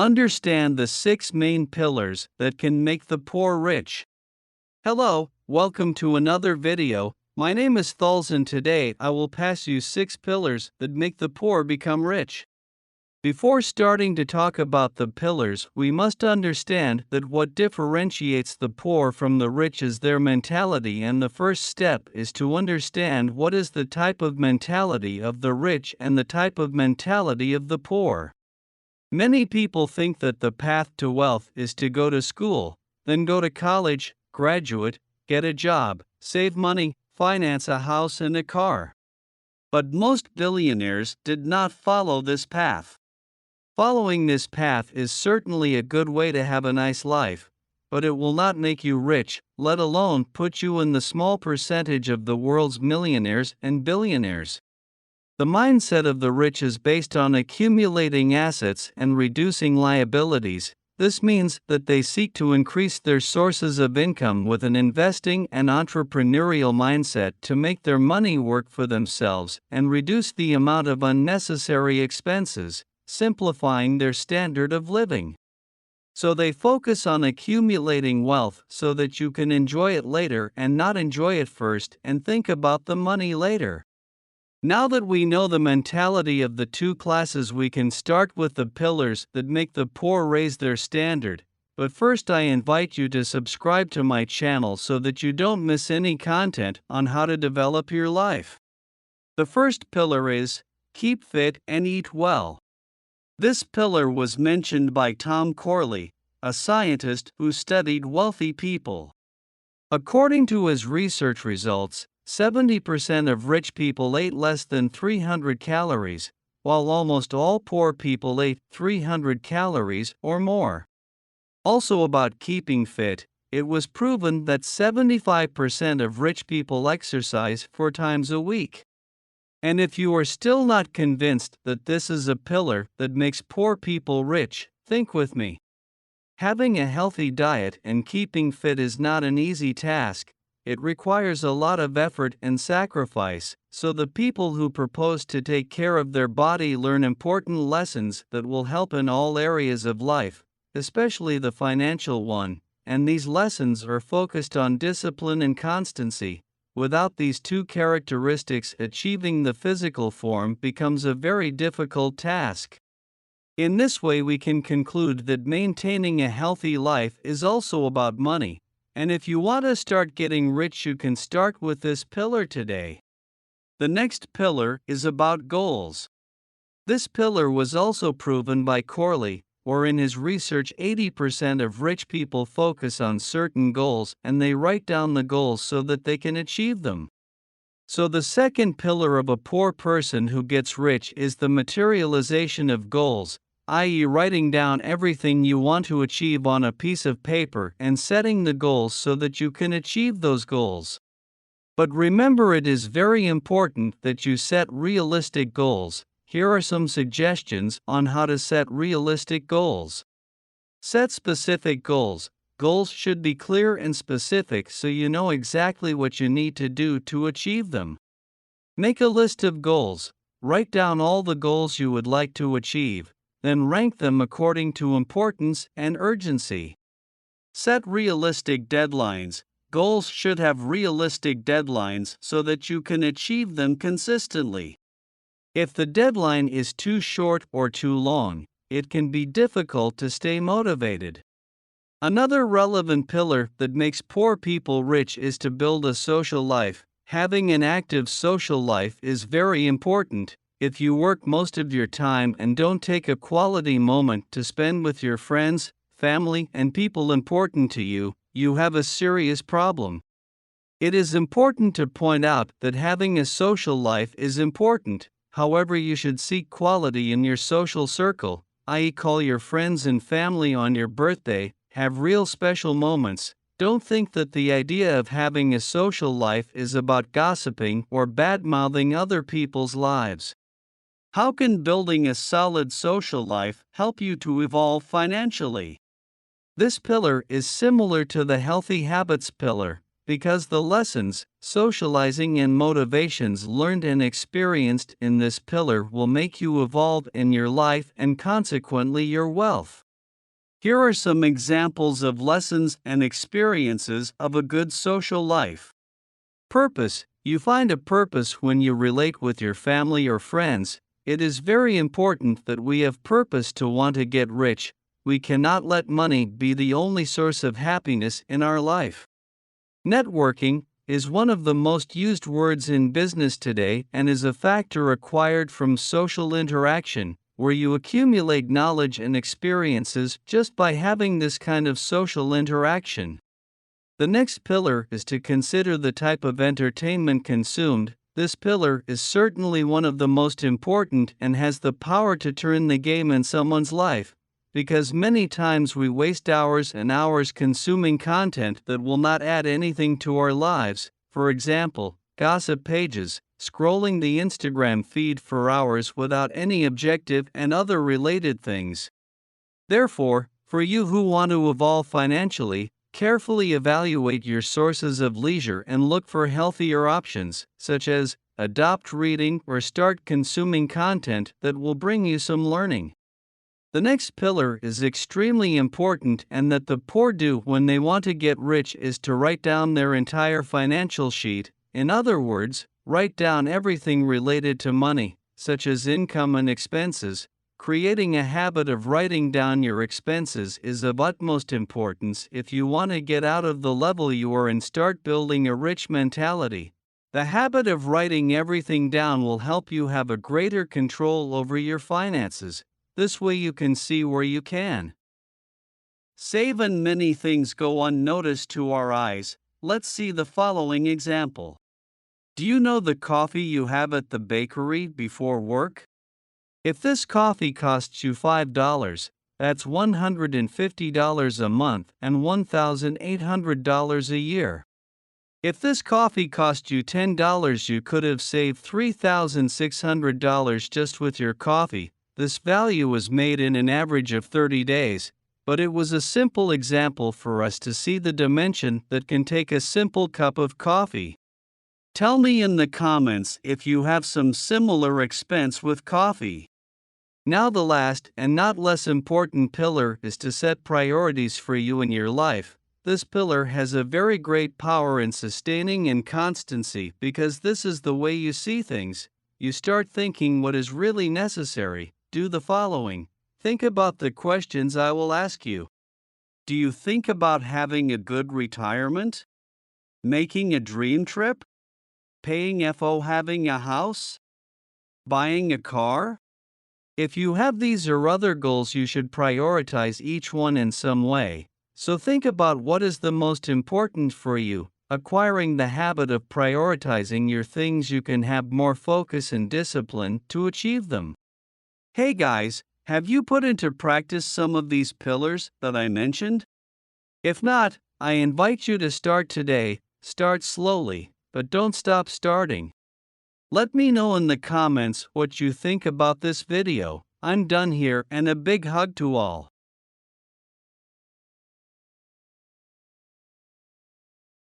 Understand the 6 main pillars that can make the poor rich. Hello, welcome to another video. My name is Thuls and today I will pass you 6 pillars that make the poor become rich. Before starting to talk about the pillars, we must understand that what differentiates the poor from the rich is their mentality, and the first step is to understand what is the type of mentality of the rich and the type of mentality of the poor. Many people think that the path to wealth is to go to school, then go to college, graduate, get a job, save money, finance a house and a car. But most billionaires did not follow this path. Following this path is certainly a good way to have a nice life, but it will not make you rich, let alone put you in the small percentage of the world's millionaires and billionaires. The mindset of the rich is based on accumulating assets and reducing liabilities. This means that they seek to increase their sources of income with an investing and entrepreneurial mindset to make their money work for themselves and reduce the amount of unnecessary expenses, simplifying their standard of living. So they focus on accumulating wealth so that you can enjoy it later and not enjoy it first and think about the money later. Now that we know the mentality of the two classes, we can start with the pillars that make the poor raise their standard. But first, I invite you to subscribe to my channel so that you don't miss any content on how to develop your life. The first pillar is keep fit and eat well. This pillar was mentioned by Tom Corley, a scientist who studied wealthy people. According to his research results, 70% of rich people ate less than 300 calories, while almost all poor people ate 300 calories or more. Also, about keeping fit, it was proven that 75% of rich people exercise 4 times a week. And if you are still not convinced that this is a pillar that makes poor people rich, think with me. Having a healthy diet and keeping fit is not an easy task. It requires a lot of effort and sacrifice, so the people who propose to take care of their body learn important lessons that will help in all areas of life, especially the financial one, and these lessons are focused on discipline and constancy. Without these two characteristics, achieving the physical form becomes a very difficult task. In this way, we can conclude that maintaining a healthy life is also about money. And if you want to start getting rich, you can start with this pillar today. The next pillar is about goals. This pillar was also proven by Corley, or in his research 80% of rich people focus on certain goals and they write down the goals so that they can achieve them. So the second pillar of a poor person who gets rich is the materialization of goals, i.e., writing down everything you want to achieve on a piece of paper and setting the goals so that you can achieve those goals. But remember, it is very important that you set realistic goals. Here are some suggestions on how to set realistic goals. Set specific goals. Goals should be clear and specific so you know exactly what you need to do to achieve them. Make a list of goals. Write down all the goals you would like to achieve. Then rank them according to importance and urgency. Set realistic deadlines. Goals should have realistic deadlines so that you can achieve them consistently. If the deadline is too short or too long, it can be difficult to stay motivated. Another relevant pillar that makes poor people rich is to build a social life. Having an active social life is very important. If you work most of your time and don't take a quality moment to spend with your friends, family, and people important to you, you have a serious problem. It is important to point out that having a social life is important. However, you should seek quality in your social circle, i.e., call your friends and family on your birthday, have real special moments. Don't think that the idea of having a social life is about gossiping or bad-mouthing other people's lives. How can building a solid social life help you to evolve financially? This pillar is similar to the healthy habits pillar, because the lessons, socializing, and motivations learned and experienced in this pillar will make you evolve in your life and consequently your wealth. Here are some examples of lessons and experiences of a good social life. Purpose. You find a purpose when you relate with your family or friends. It is very important that we have purpose to want to get rich. We cannot let money be the only source of happiness in our life. Networking is one of the most used words in business today and is a factor acquired from social interaction, where you accumulate knowledge and experiences just by having this kind of social interaction. The next pillar is to consider the type of entertainment consumed. This pillar is certainly one of the most important and has the power to turn the game in someone's life, because many times we waste hours and hours consuming content that will not add anything to our lives. For example, gossip pages, scrolling the Instagram feed for hours without any objective, and other related things. Therefore, for you who want to evolve financially, carefully evaluate your sources of leisure and look for healthier options, such as adopt reading or start consuming content that will bring you some learning. The next pillar is extremely important and that the poor do when they want to get rich is to write down their entire financial sheet. In other words, write down everything related to money, such as income and expenses. Creating a habit of writing down your expenses is of utmost importance if you want to get out of the level you are and start building a rich mentality. The habit of writing everything down will help you have a greater control over your finances. This way you can see where you can save and many things go unnoticed to our eyes. Let's see the following example. Do you know the coffee you have at the bakery before work? If this coffee costs you $5, that's $150 a month and $1,800 a year. If this coffee cost you $10, you could have saved $3,600 just with your coffee. This value was made in an average of 30 days, but it was a simple example for us to see the dimension that can take a simple cup of coffee. Tell me in the comments if you have some similar expense with coffee. Now the last and not less important pillar is to set priorities for you in your life. This pillar has a very great power in sustaining and constancy because this is the way you see things. You start thinking what is really necessary. Do the following. Think about the questions I will ask you. Do you think about having a good retirement? Making a dream trip? Paying FO, having a house? Buying a car? If you have these or other goals, you should prioritize each one in some way. So think about what is the most important for you. Acquiring the habit of prioritizing your things, you can have more focus and discipline to achieve them. Hey guys, have you put into practice some of these pillars that I mentioned? If not, I invite you to start today. Start slowly, but don't stop starting. Let me know in the comments what you think about this video. I'm done here, and a big hug to all.